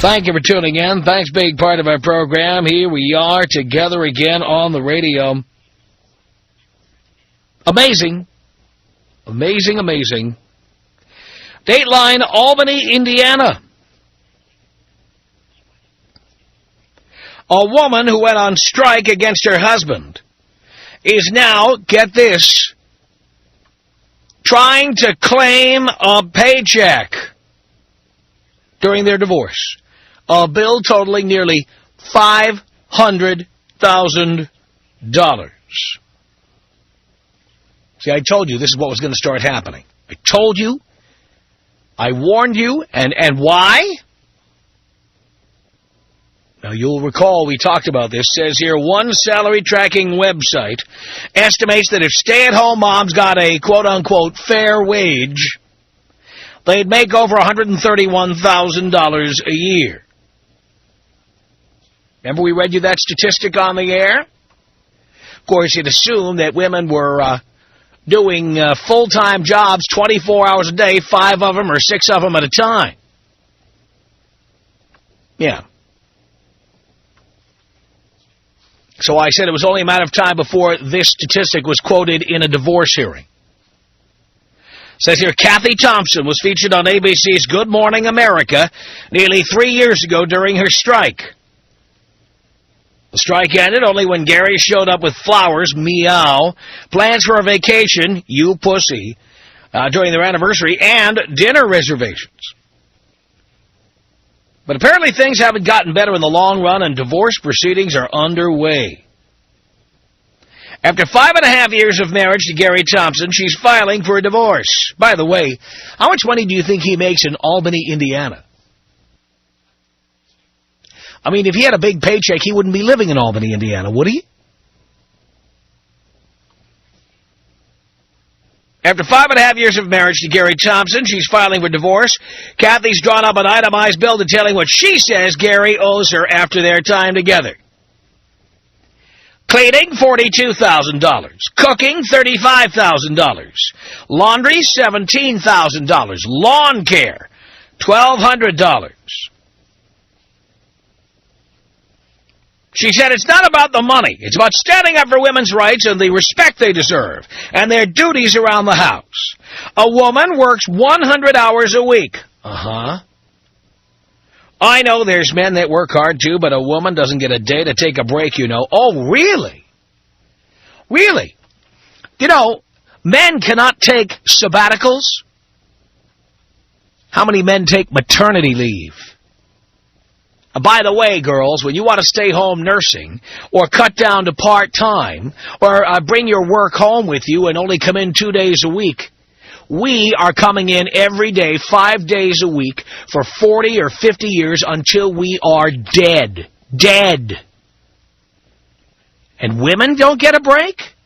Thank you for tuning in. Thanks for being part of our program. Here we are together again on the radio. Amazing. Amazing, amazing. Dateline, Albany, Indiana. A woman who went on strike against her husband is now, get this, trying to claim a paycheck during their divorce. A bill totaling nearly $500,000. See, I told you this is what was going to start happening. I told you. I warned you. And why? Now, you'll recall we talked about this. It says here, one salary tracking website estimates that if stay-at-home moms got a quote-unquote fair wage, they'd make over $131,000 a year. Remember we read you that statistic on the air? Of course, you'd assume that women were doing full-time jobs 24 hours a day, 5 of them or 6 of them at a time. Yeah. So I said it was only a matter of time before this statistic was quoted in a divorce hearing. It says here, Kathy Thompson was featured on ABC's Good Morning America nearly 3 years ago during her strike. The strike ended only when Gary showed up with flowers, meow, plans for a vacation, you pussy, during their anniversary, and dinner reservations. But apparently things haven't gotten better in the long run, and divorce proceedings are underway. After 5.5 years of marriage to Gary Thompson, she's filing for a divorce. By the way, how much money do you think he makes in Albany, Indiana? I mean, if he had a big paycheck, he wouldn't be living in Albany, Indiana, would he? After 5.5 years of marriage to Gary Thompson, she's filing for divorce. Kathy's drawn up an itemized bill detailing what she says Gary owes her after their time together. Cleaning, $42,000. Cooking, $35,000. Laundry, $17,000. Lawn care, $1,200. She said it's not about the money. It's about standing up for women's rights and the respect they deserve and their duties around the house. A woman works 100 hours a week. Uh-huh. I know there's men that work hard, too, but a woman doesn't get a day to take a break, you know. Oh, really? Really? You know, men cannot take sabbaticals. How many men take maternity leave? By the way, girls, when you want to stay home nursing or cut down to part-time or bring your work home with you and only come in 2 days a week, we are coming in every day, 5 days a week for 40 or 50 years until we are dead. Dead. And women don't get a break?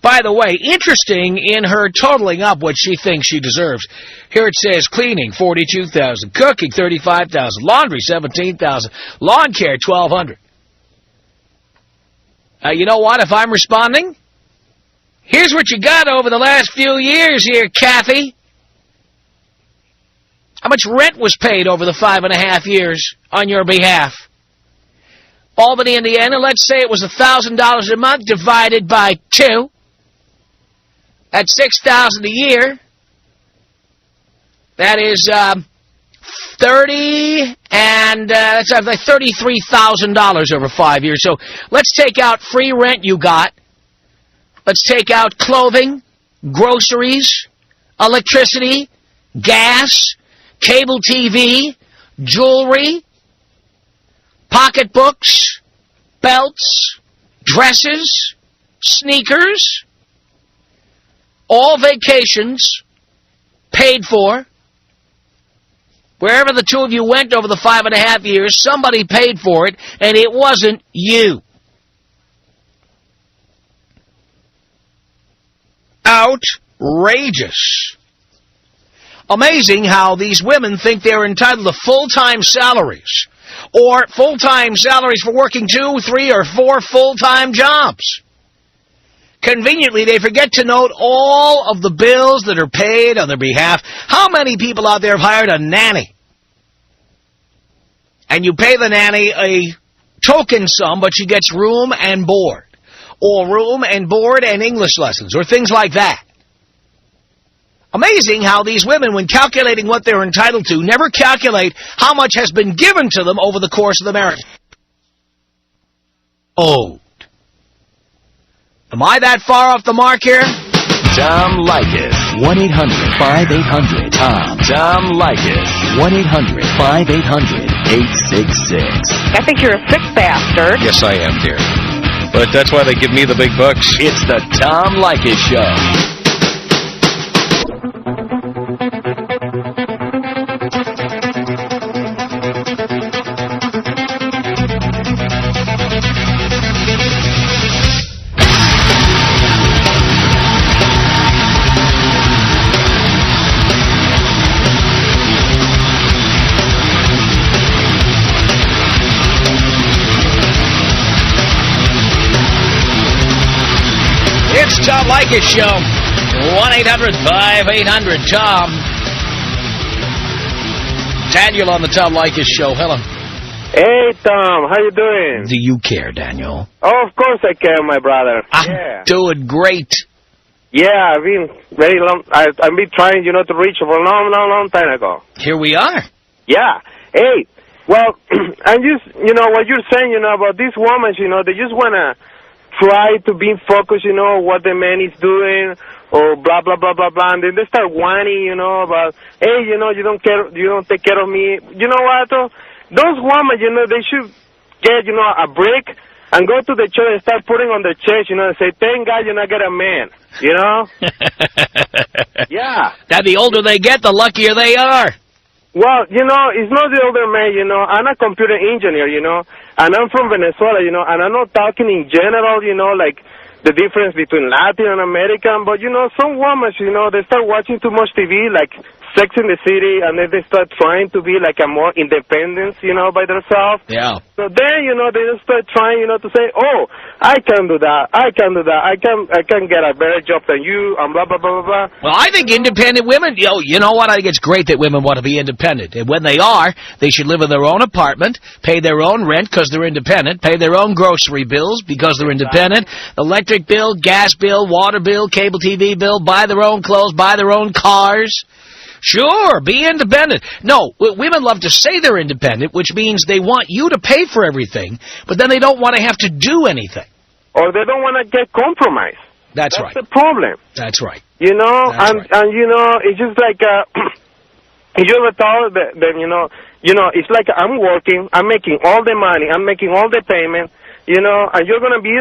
By the way, interesting in her totaling up what she thinks she deserves. Here it says cleaning, $42,000, cooking, $35,000, laundry, $17,000, lawn care, $1,200. You know what? If I'm responding, here's what you got over the last few years here, Kathy. How much rent was paid over the 5.5 years on your behalf? Albany, Indiana, let's say it was $1,000 a month divided by 2. That's $6,000 a year. That is that's like $33,000 over 5 years. So let's take out free rent you got. Let's take out clothing, groceries, electricity, gas, cable TV, jewelry, pocketbooks, belts, dresses, sneakers, all vacations paid for. Wherever the two of you went over the 5.5 years, somebody paid for it, and it wasn't you. Outrageous. Amazing how these women think they're entitled to full-time salaries, or full-time salaries for working 2, 3, or 4 full-time jobs. Conveniently, they forget to note all of the bills that are paid on their behalf. How many people out there have hired a nanny? and you pay the nanny a token sum, but she gets room and board, or room and board and English lessons, or things like that. Amazing how these women, when calculating what they're entitled to, never calculate how much has been given to them over the course of the marriage. Owed. Am I that far off the mark here? Tom Leykis. 1-800-5800-TOM. Tom Leykis. 1-800-5800-866. I think you're a sick bastard. Yes, I am, dear. But that's why they give me the big bucks. It's the Tom Leykis Show. It's Tom Leykis Show. 1-800-5800-TOM. Daniel on the Tom Leykis Show. Hello. Hey, Tom. How you doing? Do you care, Daniel? Oh, of course I care, my brother. I'm doing great. Yeah, I've been very long. I've been trying, to reach for a long time ago. Here we are. Yeah. Hey, well, and just, what you're saying, about these women, they just want to try to be focused, what the man is doing, or blah, blah, blah, blah, blah, and then they start whining, about, hey, you don't take care of me. You know what, though? Those women, they should get, a break and go to the church and start putting on their chest, and say, thank God you're not get a man, Yeah. That the older they get, the luckier they are. Well, it's not the older man, I'm a computer engineer, and I'm from Venezuela, and I'm not talking in general, like the difference between Latin and American, but, some women, they start watching too much TV, like Sex in the City, and then they start trying to be like a more independent, by themselves. Yeah. So then, they just start trying, to say, oh, I can do that, I can get a better job than you, and blah, blah, blah, blah, blah. Well, I think independent women, you know what? I think it's great that women want to be independent. And when they are, they should live in their own apartment, pay their own rent because they're independent, pay their own grocery bills because they're independent, electric bill, gas bill, water bill, cable TV bill, buy their own clothes, buy their own cars. Sure, be independent. No, women love to say they're independent, which means they want you to pay for everything, but then they don't want to have to do anything. Or they don't want to get compromised. That's right. That's the problem. That's right. And it's just like, you ever thought that, it's like I'm working, I'm making all the money, I'm making all the payment, and you're gonna be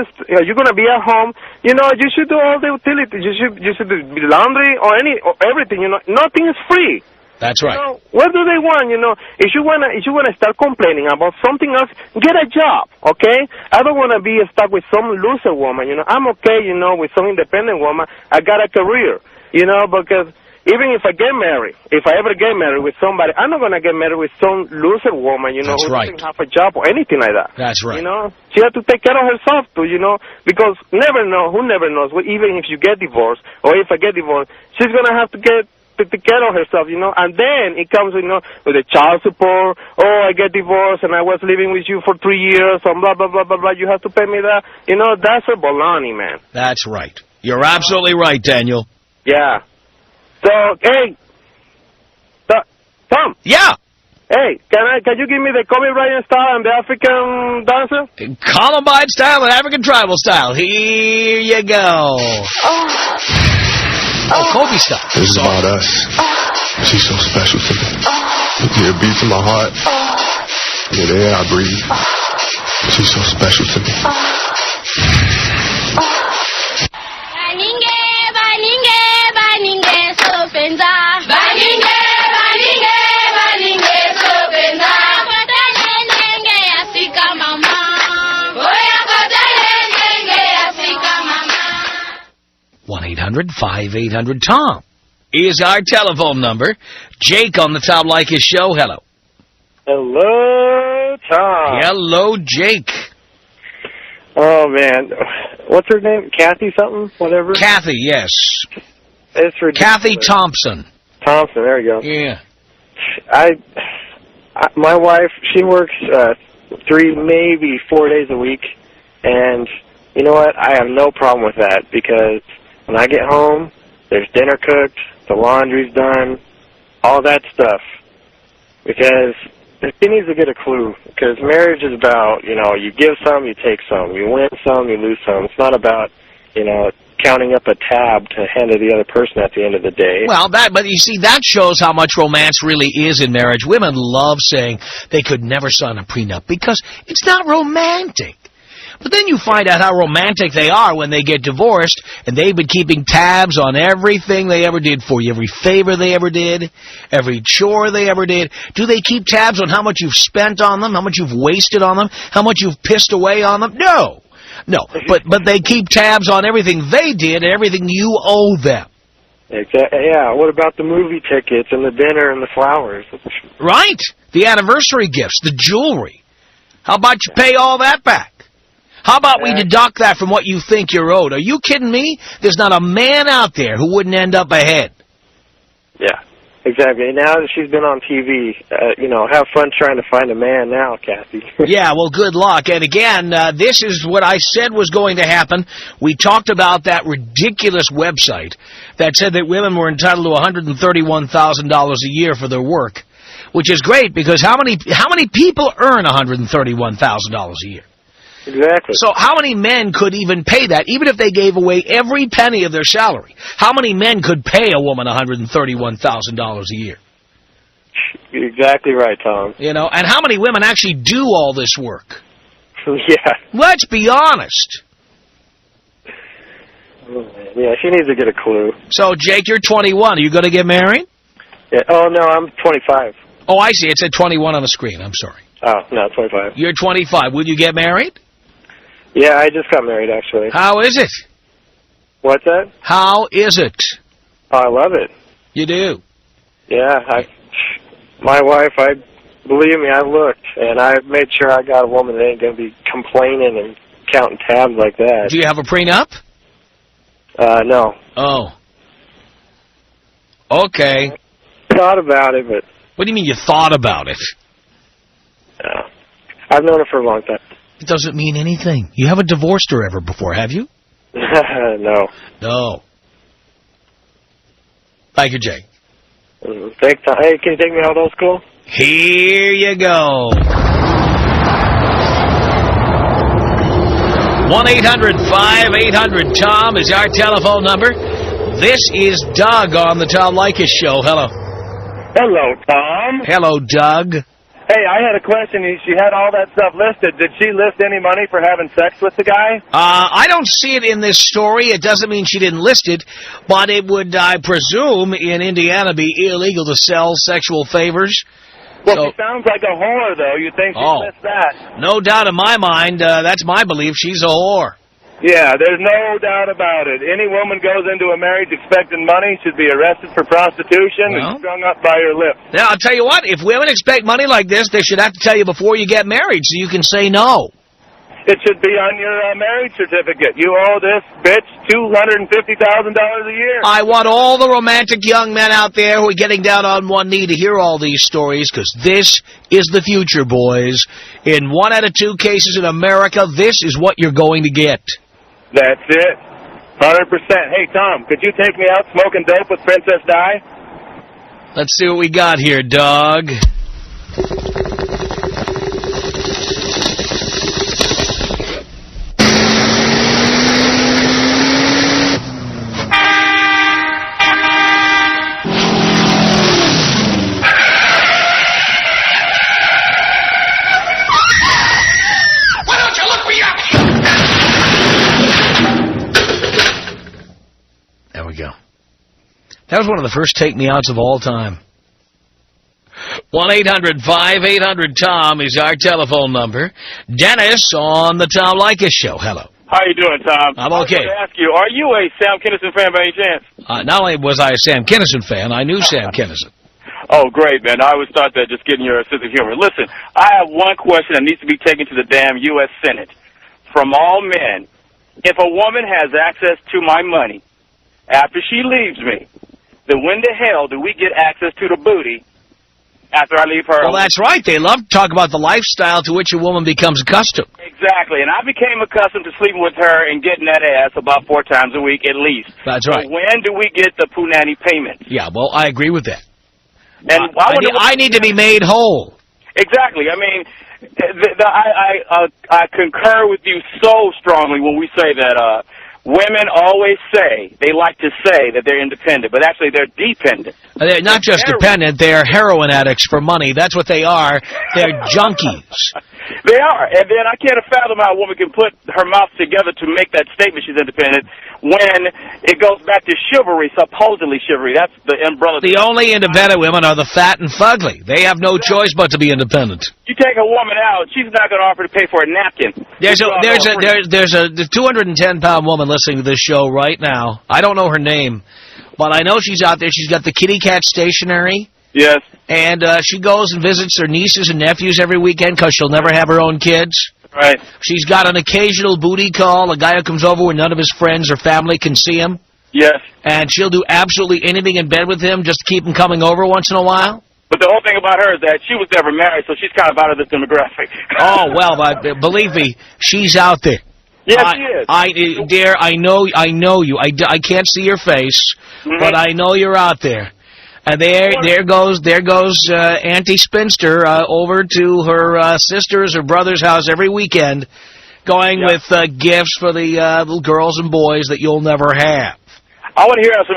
at home. You should do all the utilities. You should do laundry or everything. Nothing is free. That's right. What do they want? If you wanna start complaining about something else, get a job. Okay? I don't wanna be stuck with some loser woman. I'm okay. With some independent woman. I got a career. Because even if I get married, if I ever get married with somebody, I'm not going to get married with some loser woman, who doesn't have a job or anything like that. That's right. She has to take care of herself too, because who never knows, even if you get divorced, or if I get divorced, she's going to have to take care of herself, and then it comes, with the child support. Oh, I get divorced and I was living with you for 3 years, and blah, blah, blah, blah, blah, you have to pay me that. That's a baloney, man. That's right. You're absolutely right, Daniel. Yeah. So, hey, Tom. Yeah. Hey, can you give me the Kobe Bryant style and the African dancer? Columbine style and African tribal style. Here you go. Oh, Kobe style. This is about us. She's so special to me. Yeah, it beats in my heart. Yeah, the air I breathe. She's so special to me. One 800-5800-TOM is our telephone number. Jake on the Tom Leykis Show. Hello. Hello, Tom. Hello, Jake. Oh, man. What's her name? Kathy something? Whatever? Kathy, yes. It's ridiculous. Kathy Thompson. Thompson, there you go. Yeah. My wife, she works 3, maybe 4 days a week, and you know what? I have no problem with that because when I get home, there's dinner cooked, the laundry's done, all that stuff. Because she needs to get a clue. Because marriage is about, you know, you give some, you take some. You win some, you lose some. It's not about, you know, counting up a tab to hand to the other person at the end of the day. Well, but you see, that shows how much romance really is in marriage. Women love saying they could never sign a prenup because it's not romantic. But then you find out how romantic they are when they get divorced, and they've been keeping tabs on everything they ever did for you, every favor they ever did, every chore they ever did. Do they keep tabs on how much you've spent on them, how much you've wasted on them, how much you've pissed away on them? No. No, but they keep tabs on everything they did and everything you owe them. Exactly. Yeah, what about the movie tickets and the dinner and the flowers? Right. The anniversary gifts, the jewelry. How about you pay all that back? How about we deduct that from what you think you're owed? Are you kidding me? There's not a man out there who wouldn't end up ahead. Yeah, exactly. Now that she's been on TV, you know, have fun trying to find a man now, Kathy. Yeah, well, good luck. And again, this is what I said was going to happen. We talked about that ridiculous website that said that women were entitled to $131,000 a year for their work, which is great because how many people earn $131,000 a year? Exactly. So how many men could even pay that, even if they gave away every penny of their salary? How many men could pay a woman $131,000 a year? You're exactly right, Tom. You know, and how many women actually do all this work? Yeah. Let's be honest. Yeah, she needs to get a clue. So, Jake, you're 21. Are you going to get married? Yeah. Oh, no, I'm 25. Oh, I see. It said 21 on the screen. I'm sorry. Oh, no, 25. You're 25. Will you get married? Yeah, I just got married, actually. How is it? What's that? How is it? Oh, I love it. You do? Yeah, my wife, believe me, I've looked, and I've made sure I got a woman that ain't going to be complaining and counting tabs like that. Do you have a prenup? No. Oh. Okay. Thought about it, but... What do you mean you thought about it? I've known her for a long time. It doesn't mean anything. You haven't divorced her ever before, have you? No. No. Thank you, Jake. Thanks, Tom. Hey, can you take me out old school? Here you go. 1-800-5800-TOM is our telephone number. This is Doug on the Tom Leykis Show. Hello. Hello, Tom. Hello, Doug. Hey, I had a question. She had all that stuff listed. Did she list any money for having sex with the guy? I don't see it in this story. It doesn't mean she didn't list it, but it would, I presume, in Indiana be illegal to sell sexual favors. Well, she sounds like a whore, though. You think she list that? No doubt in my mind. That's my belief. She's a whore. Yeah, there's no doubt about it. Any woman goes into a marriage expecting money should be arrested for prostitution and strung up by her lips. Now, I'll tell you what. If women expect money like this, they should have to tell you before you get married so you can say no. It should be on your marriage certificate. You owe this bitch $250,000 a year. I want all the romantic young men out there who are getting down on one knee to hear all these stories, because this is the future, boys. In 1 out of 2 cases in America, this is what you're going to get. That's it. 100%. Hey, Tom, could you take me out smoking dope with Princess Di? Let's see what we got here, Doug. There we go. That was one of the first take-me-outs of all time. 1-800-5800-TOM is our telephone number. Dennis on the Tom Leykis Show. Hello. How you doing, Tom? I'm okay. I was going to ask you, are you a Sam Kinison fan by any chance? Not only was I a Sam Kinison fan, I knew Sam Kinison. Oh, great, man. I always thought that just getting your sense of humor. Listen, I have one question that needs to be taken to the damn U.S. Senate. From all men, if a woman has access to my money after she leaves me, then when the hell do we get access to the booty after I leave her. Well, that's right. They love to talk about the lifestyle to which a woman becomes accustomed. Exactly. And I became accustomed to sleeping with her and getting that ass about 4 times a week at least. That's right. So when do we get the punani payment? Yeah, well, I agree with that. And I need to be made whole. Exactly. I mean, I concur with you so strongly when we say that women always say, they like to say that they're independent, but actually they're dependent. They're not just dependent, they're heroin addicts for money. That's what they are. They're junkies. They are. And then I can't fathom how a woman can put her mouth together to make that statement she's independent when it goes back to chivalry, supposedly chivalry. That's the umbrella. The only independent women are the fat and fugly. They have no choice but to be independent. You take a woman out, she's not going to offer to pay for a napkin. There's a 210-pound woman listening to this show right now. I don't know her name, but I know she's out there. She's got the kitty cat stationery. Yes. And she goes and visits her nieces and nephews every weekend because she'll never have her own kids. Right. She's got an occasional booty call, a guy who comes over where none of his friends or family can see him. Yes. And she'll do absolutely anything in bed with him just to keep him coming over once in a while. But the whole thing about her is that she was never married, so she's kind of out of this demographic. Oh, well, but believe me, she's out there. Yes, she is. Dear, I know you. I can't see your face, but I know you're out there. And there goes Auntie Spinster over to her sister's or brother's house every weekend, going with gifts for the little girls and boys that you'll never have. I want to hear some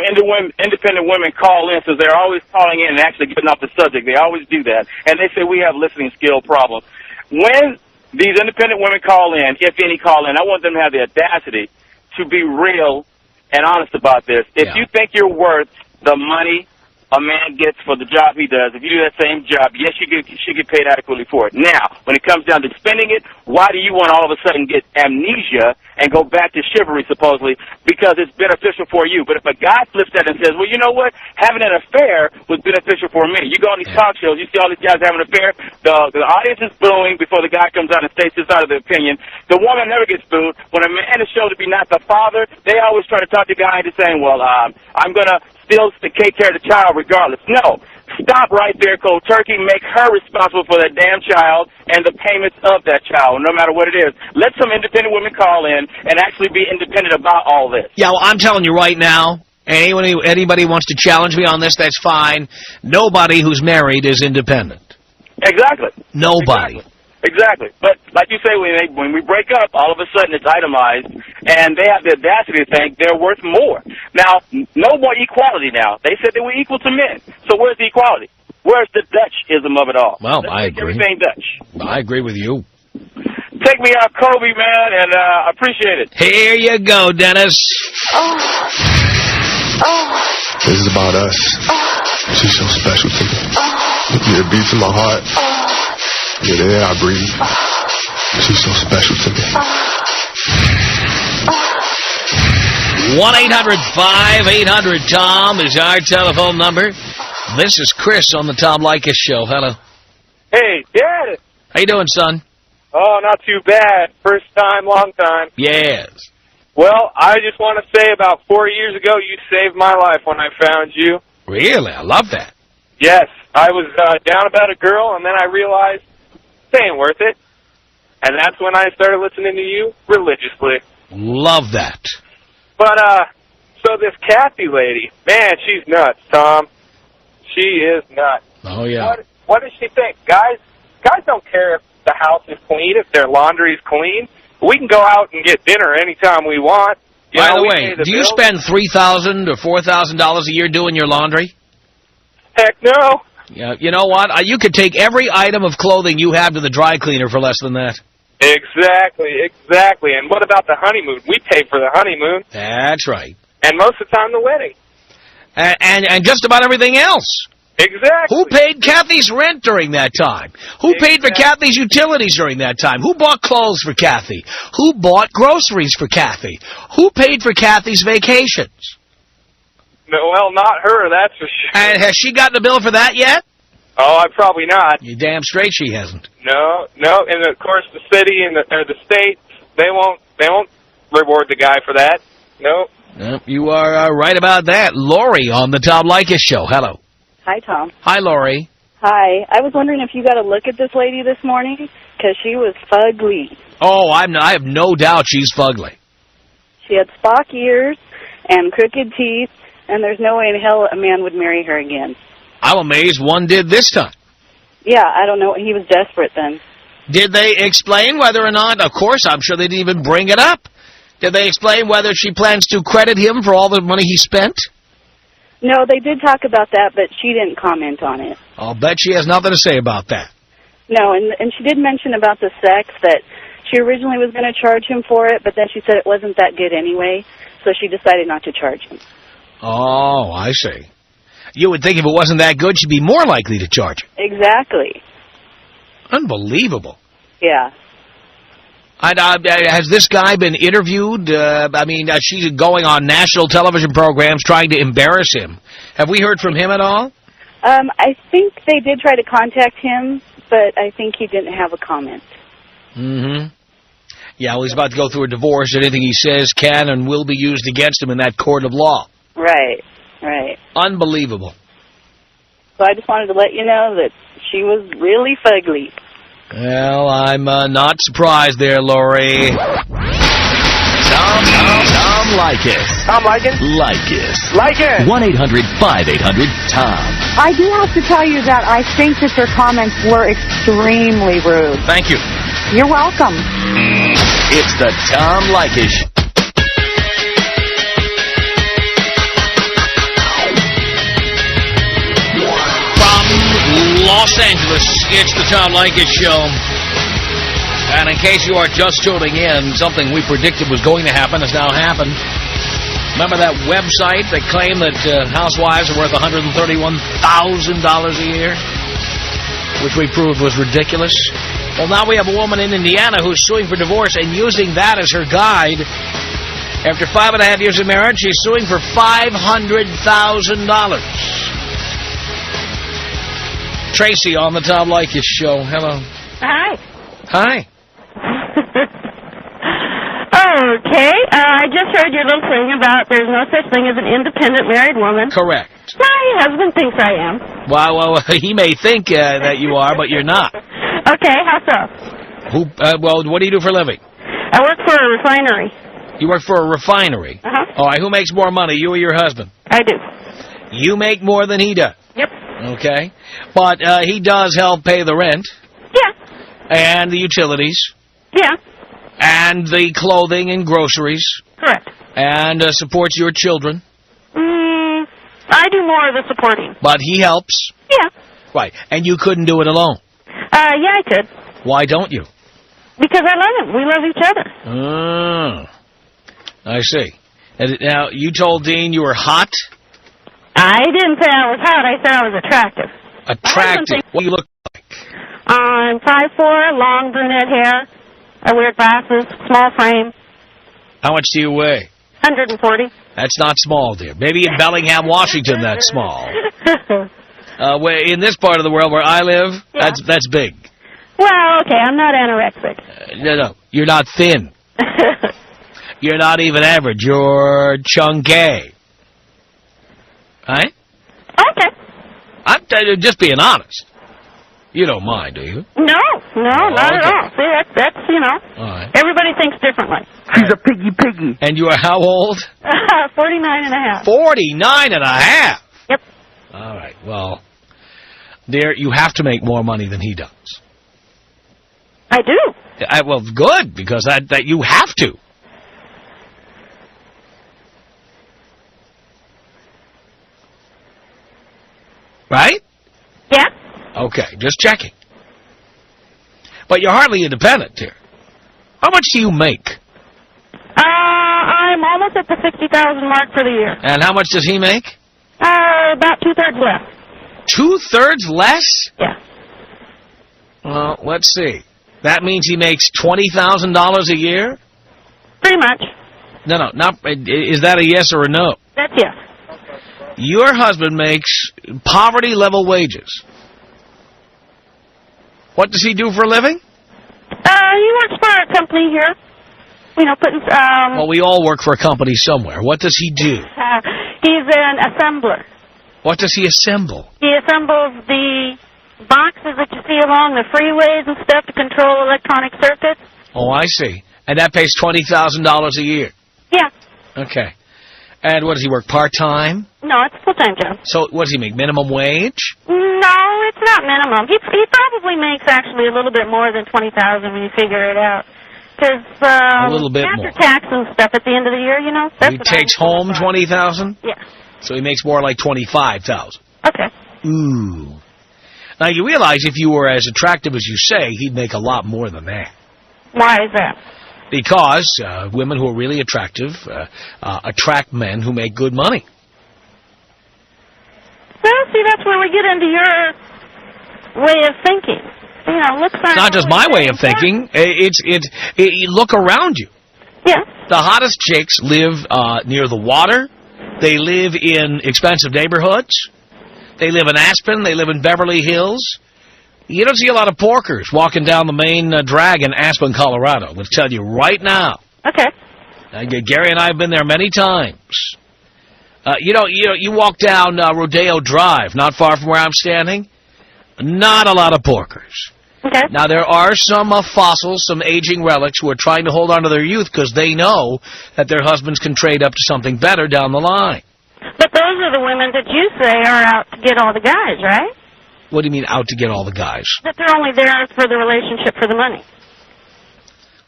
independent women call in, since they're always calling in and actually getting off the subject. They always do that. And they say we have listening skill problems. When these independent women call in, if any call in, I want them to have the audacity to be real and honest about this. If you think you're worth the money a man gets for the job he does, if you do that same job, yes, you should get paid adequately for it. Now, when it comes down to spending it, why do you want to all of a sudden get amnesia and go back to chivalry, supposedly, because it's beneficial for you? But if a guy flips that and says, well, you know what, having an affair was beneficial for me. You go on these talk shows, you see all these guys having an affair, the audience is booing before the guy comes out and states his side of the opinion. The woman never gets booed. When a man is shown to be not the father, they always try to talk the guy into saying, well, I'm going to still take care of the child regardless. No. Stop right there, cold turkey. Make her responsible for that damn child and the payments of that child, no matter what it is. Let some independent women call in and actually be independent about all this. Yeah, well, I'm telling you right now, anybody wants to challenge me on this, that's fine. Nobody who's married is independent. Exactly. Nobody. Exactly. But like you say, when we break up, all of a sudden it's itemized, and they have the audacity to think they're worth more. Now, no more equality now. They said they were equal to men. So where's the equality? Where's the Dutch-ism of it all? Well, I agree. Everything Dutch. I agree with you. Take me out, Kobe, man, and I appreciate it. Here you go, Dennis. This is about us. She's so special to me. Yeah, it beats in my heart. Yeah, the air I breathe. She's so special to me. 1-800-5800-TOM is our telephone number. This is Chris on the Tom Leykis Show. Hello. Hey, Dad. How you doing, son? Oh, not too bad. First time, long time. Yes. Well, I just want to say about 4 years ago, you saved my life when I found you. Really? I love that. Yes. I was down about a girl, and then I realized it ain't worth it. And that's when I started listening to you religiously. Love that. But, so this Kathy lady, man, she's nuts, Tom. She is nuts. Oh, yeah. What does she think? Guys don't care if the house is clean, if their laundry's clean. We can go out and get dinner anytime we want. By the way, do you spend $3,000 or $4,000 a year doing your laundry? Heck no. Yeah, you know what? You could take every item of clothing you have to the dry cleaner for less than that. Exactly. And what about the honeymoon? We pay for the honeymoon. That's right. And most of the time, the wedding. And just about everything else. Exactly. Who paid Kathy's rent during that time? Who paid for Kathy's utilities during that time? Who bought clothes for Kathy? Who bought groceries for Kathy? Who paid for Kathy's vacations? No, well, not her, that's for sure. And has she gotten a bill for that yet? Oh, probably not. You're damn straight she hasn't. No. And of course, the city and the state, they won't reward the guy for that. No. You are right about that. Lori on the Tom Leykis Show. Hello. Hi, Tom. Hi, Lori. Hi. I was wondering if you got a look at this lady this morning, because she was fugly. Oh, I have no doubt she's fugly. She had Spock ears and crooked teeth, and there's no way in hell a man would marry her again. I'm amazed one did this time. Yeah, I don't know. He was desperate then. Did they explain whether or not, of course, I'm sure they didn't even bring it up. Did they explain whether she plans to credit him for all the money he spent? No, they did talk about that, but she didn't comment on it. I'll bet she has nothing to say about that. No, and she did mention about the sex, that she originally was going to charge him for it, but then she said it wasn't that good anyway, so she decided not to charge him. Oh, I see. You would think if it wasn't that good, she'd be more likely to charge him. Exactly. Unbelievable. Yeah. Has this guy been interviewed? She's going on national television programs trying to embarrass him. Have we heard from him at all? I think they did try to contact him, but I think he didn't have a comment. Mm-hmm. Yeah, well, he's about to go through a divorce. Anything he says can and will be used against him in that court of law. Right, right. Unbelievable. So I just wanted to let you know that she was really fugly. Well, I'm not surprised there, Lori. Tom Leykis. Tom Leykis? Leykis. Leykis. 1-800-5800-TOM. I do have to tell you that I think that your comments were extremely rude. Thank you. You're welcome. It's the Tom Leykis Show. Los Angeles, it's the Tom Leykis Show. And in case you are just tuning in, something we predicted was going to happen has now happened. Remember that website that claimed that housewives are worth $131,000 a year? Which we proved was ridiculous. Well, now we have a woman in Indiana who's suing for divorce and using that as her guide. After 5.5 years of marriage, she's suing for $500,000. Tracy on the Tom Leykis Show. Hello. Hi. Hi. Okay. I just heard your little thing about there's no such thing as an independent married woman. Correct. My husband thinks I am. Well, he may think that you are, but you're not. Okay, how so? Well, what do you do for a living? I work for a refinery. You work for a refinery? Uh-huh. All right, who makes more money, you or your husband? I do. You make more than he does? Yep. Okay. But he does help pay the rent. Yeah. And the utilities. Yeah. And the clothing and groceries. Correct. And supports your children. I do more of the supporting. But he helps. Yeah. Right. And you couldn't do it alone. Yeah, I could. Why don't you? Because I love him. We love each other. I see. And now, you told Dean you were hot? I didn't say I was hot. I said I was attractive. Attractive? What do you look like? I'm 5'4", long brunette hair. I wear glasses, small frame. How much do you weigh? 140. That's not small, dear. Maybe in Bellingham, Washington, that's small. In this part of the world where I live, yeah. that's big. Well, okay, I'm not anorexic. No, you're not thin. You're not even average. You're chunky. Right? Okay. I'm just being honest. You don't mind, do you? No, not at all. See, that's you know. All right. Everybody thinks differently. She's a piggy. And you are how old? 49 and a half. 49 and a half? Yep. All right, well, dear, you have to make more money than he does. I do. Well, good, because that you have to. Right? Yeah. Okay, just checking. But you're hardly independent here. How much do you make? I'm almost at the 60,000 mark for the year. And how much does he make? About 2/3 less. 2/3 less? Yeah. Well, let's see. That means he makes $20,000 a year? Pretty much. No, not. Is that a yes or a no? That's yes. Your husband makes poverty-level wages. What does he do for a living? He works for a company here. You know, putting. Well, we all work for a company somewhere. What does he do? He's an assembler. What does he assemble? He assembles the boxes that you see along the freeways and stuff to control electronic circuits. Oh, I see. And that pays $20,000 a year? Yeah. Okay. And what does he work, part-time? No, it's a full-time job. So what does he make, minimum wage? No, it's not minimum. He probably makes actually a little bit more than $20,000 when you figure it out. Because a little bit after more. tax and stuff at the end of the year, you know. That's He takes home $20,000? Yeah. So he makes more like $25,000. Okay. Ooh. Now you realize if you were as attractive as you say, he'd make a lot more than that. Why is that? Because women who are really attractive attract men who make good money. Well, see, that's where we get into your way of thinking. You know, it's not just my way of thinking. Look around you. Yeah. The hottest chicks live near the water. They live in expensive neighborhoods. They live in Aspen. They live in Beverly Hills. You don't see a lot of porkers walking down the main drag in Aspen, Colorado. I'm going to tell you right now. Okay. Gary and I have been there many times. You walk down Rodeo Drive, not far from where I'm standing. Not a lot of porkers. Okay. Now, there are some fossils, some aging relics who are trying to hold on to their youth because they know that their husbands can trade up to something better down the line. But those are the women that you say are out to get all the guys, right? What do you mean, out to get all the guys? That they're only there for the relationship, for the money.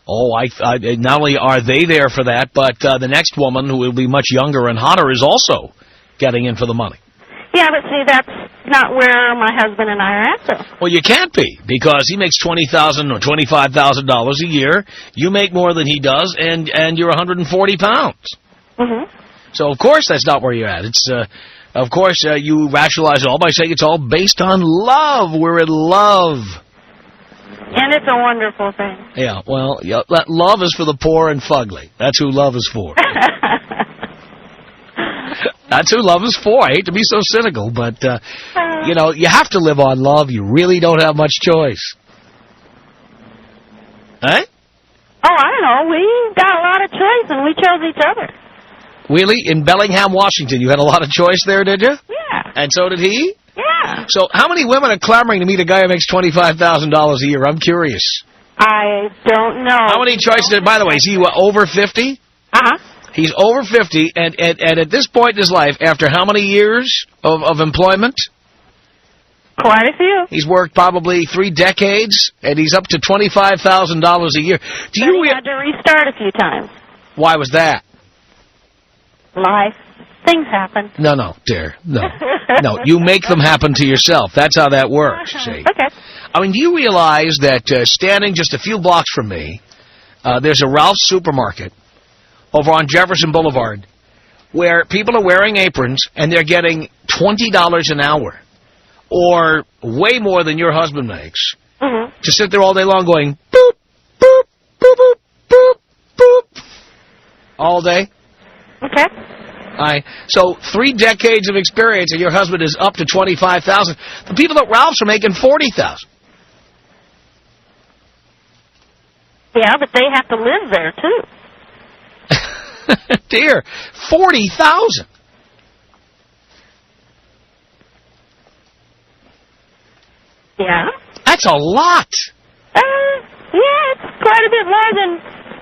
Oh, not only are they there for that, but the next woman, who will be much younger and hotter, is also getting in for the money. Yeah, but see, that's not where my husband and I are at, though. Well, you can't be, because he makes $20,000 or $25,000 a year. You make more than he does, and you're 140 pounds. Mm-hmm. So, of course, that's not where you're at. It's, of course, you rationalize it all by saying it's all based on love. We're in love. And it's a wonderful thing. Yeah, well, love is for the poor and fugly. That's who love is for. That's who love is for. I hate to be so cynical, but, you have to live on love. You really don't have much choice. Eh? Oh, I don't know. We got a lot of choice, and we chose each other. Really? In Bellingham, Washington, you had a lot of choice there, did you? Yeah. And so did he? Yeah. So how many women are clamoring to meet a guy who makes $25,000 a year? I'm curious. I don't know. How many choices? By the way, is he over 50? Uh-huh. He's over 50, and at this point in his life, after how many years of employment? Quite a few. He's worked probably 3 decades, and he's up to $25,000 a year. He had to restart a few times. Why was that? Life. Things happen. No, dear. No. No, you make them happen to yourself. That's how that works, you see. Okay. I mean, do you realize that standing just a few blocks from me, there's a Ralph's supermarket over on Jefferson Boulevard where people are wearing aprons and they're getting $20 an hour, or way more than your husband makes, to sit there all day long going, boop, boop, boop, boop, boop, boop, all day. Okay. So 3 decades of experience and your husband is up to $25,000. The people at Ralph's are making $40,000. Yeah, but they have to live there, too. Dear, $40,000. Yeah. That's a lot. Yeah, it's quite a bit more than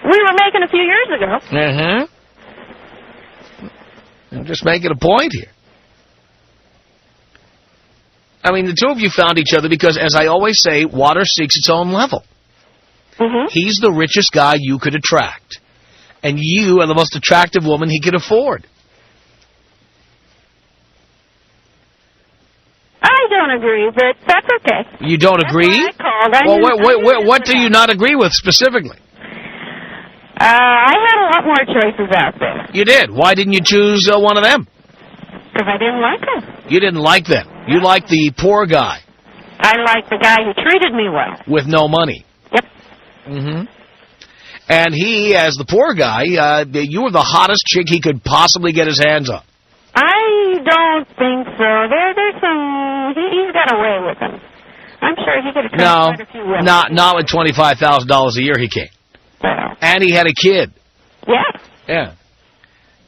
we were making a few years ago. Uh-huh. I'm just making a point here. I mean, the two of you found each other because, as I always say, water seeks its own level. He's the richest guy you could attract. And you are the most attractive woman he could afford. I don't agree, but that's okay. You don't agree? That's why I called. Well, what do you not agree with specifically? I had a lot more choices out there. You did. Why didn't you choose one of them? Because I didn't like them. You didn't like them. You liked the poor guy. I liked the guy who treated me well. With no money. Yep. And he, as the poor guy, you were the hottest chick he could possibly get his hands on. I don't think so. There's some... He's got away with him. I'm sure he could have quite a few women. Not with $25,000 a year he can't. Well. And he had a kid. Yeah. Yeah.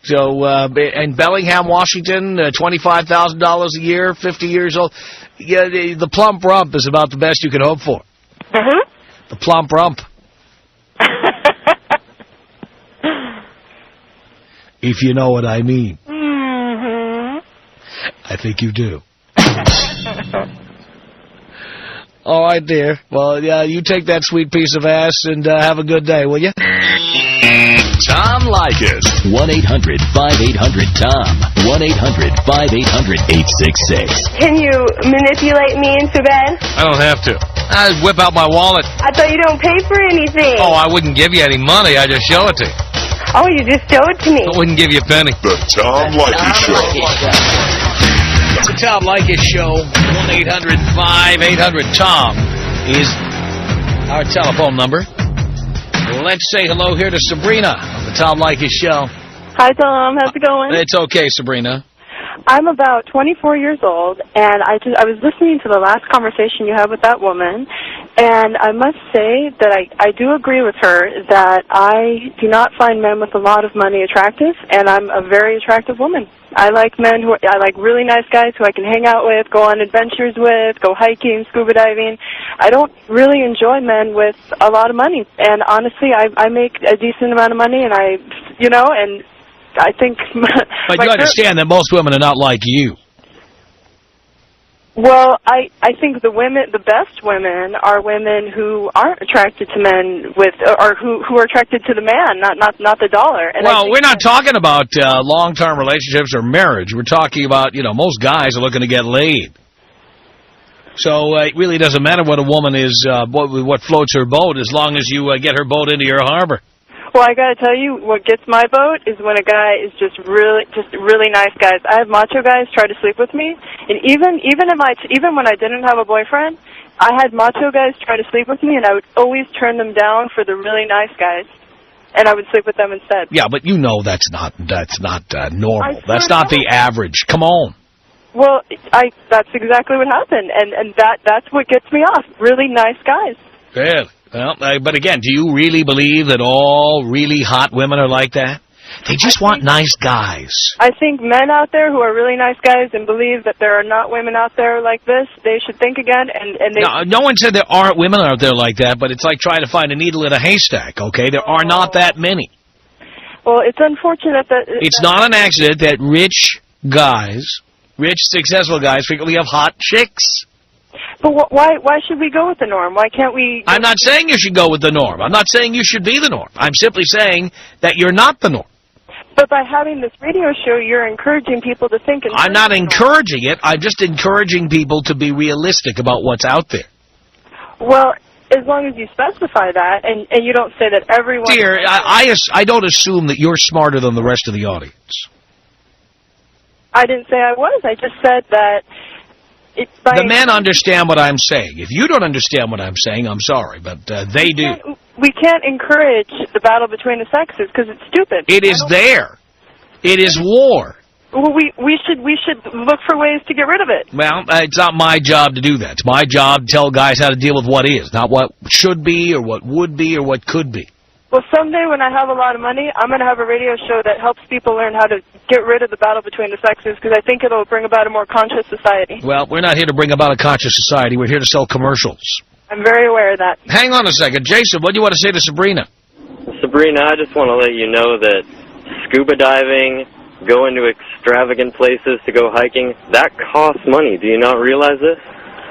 So, in Bellingham, Washington, $25,000 a year, 50 years old. Yeah, the plump rump is about the best you can hope for. Mm-hmm. The plump rump. If you know what I mean. Mm-hmm. I think you do. All right, dear. Well, yeah, you take that sweet piece of ass and have a good day, will you? Tom Leykis. 1-800-5800-TOM. 1-800-5800-866. Can you manipulate me into bed? I don't have to. I whip out my wallet. I thought you don't pay for anything. Oh, I wouldn't give you any money. I just show it to you. Oh, you just show it to me. I wouldn't give you a penny. The Tom Leykis Show. It's the Tom Leykis Show. 1-800-5800-TOM is our telephone number. Let's say hello here to Sabrina on the Tom Leykis Show. Hi, Tom. How's it going? It's okay, Sabrina. I'm about 24 years old, and I was listening to the last conversation you had with that woman, and I must say that I do agree with her that I do not find men with a lot of money attractive, and I'm a very attractive woman. I like I like really nice guys who I can hang out with, go on adventures with, go hiking, scuba diving. I don't really enjoy men with a lot of money, and honestly, I make a decent amount of money, and and I think... But you understand that most women are not like you. Well, I think the best women are women who aren't attracted to men or who are attracted to the man, not the dollar. And well, we're not talking about long-term relationships or marriage. We're talking about, most guys are looking to get laid. So it really doesn't matter what a woman is, what floats her boat, as long as you get her boat into your harbor. Well, I got to tell you, what gets my boat is when a guy is just really nice guys. I have macho guys try to sleep with me, and even when I didn't have a boyfriend, I had macho guys try to sleep with me, and I would always turn them down for the really nice guys, and I would sleep with them instead. Yeah, but that's not normal. That's not the average. Come on. Well, that's exactly what happened, and that's what gets me off. Really nice guys. Really? Well, but again, do you really believe that all really hot women are like that? They just want nice guys. I think men out there who are really nice guys and believe that there are not women out there like this, they should think again. No one said there aren't women out there like that, but it's like trying to find a needle in a haystack, okay? There are not that many. Well, it's unfortunate that... It's not an accident that rich, successful guys frequently have hot chicks. But why should we go with the norm? Why can't we... I'm not saying you should go with the norm. I'm not saying you should be the norm. I'm simply saying that you're not the norm. But by having this radio show, you're encouraging people to think... I'm not encouraging it. I'm just encouraging people to be realistic about what's out there. Well, as long as you specify that, and you don't say that everyone... Dear, I don't assume that you're smarter than the rest of the audience. I didn't say I was. I just said that... The men understand what I'm saying. If you don't understand what I'm saying, I'm sorry, but they do. We can't encourage the battle between the sexes because it's stupid. It is there. It is war. Well, we should look for ways to get rid of it. Well, it's not my job to do that. It's my job to tell guys how to deal with what is, not what should be or what would be or what could be. Well, someday when I have a lot of money, I'm going to have a radio show that helps people learn how to get rid of the battle between the sexes because I think it'll bring about a more conscious society. Well, we're not here to bring about a conscious society. We're here to sell commercials. I'm very aware of that. Hang on a second. Jason, what do you want to say to Sabrina? Sabrina, I just want to let you know that scuba diving, going to extravagant places to go hiking, that costs money. Do you not realize this?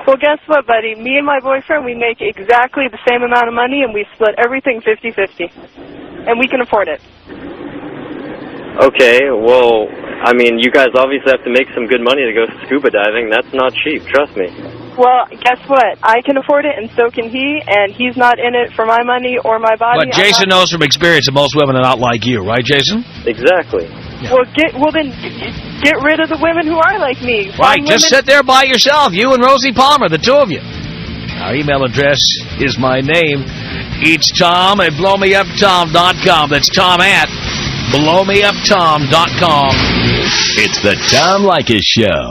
Well, guess what, buddy? Me and my boyfriend, we make exactly the same amount of money, and we split everything 50-50. And we can afford it. Okay, well, I mean, you guys obviously have to make some good money to go scuba diving. That's not cheap, trust me. Well, guess what? I can afford it, and so can he, and he's not in it for my money or my body. But Jason knows from experience that most women are not like you, right, Jason? Exactly. Yeah. Well, then get rid of the women who are like me. Right, just sit there by yourself, you and Rosie Palmer, the two of you. Our email address is my name. It's Tom at blowmeuptom.com. That's Tom at blowmeuptom.com. It's the Tom Leykis Show.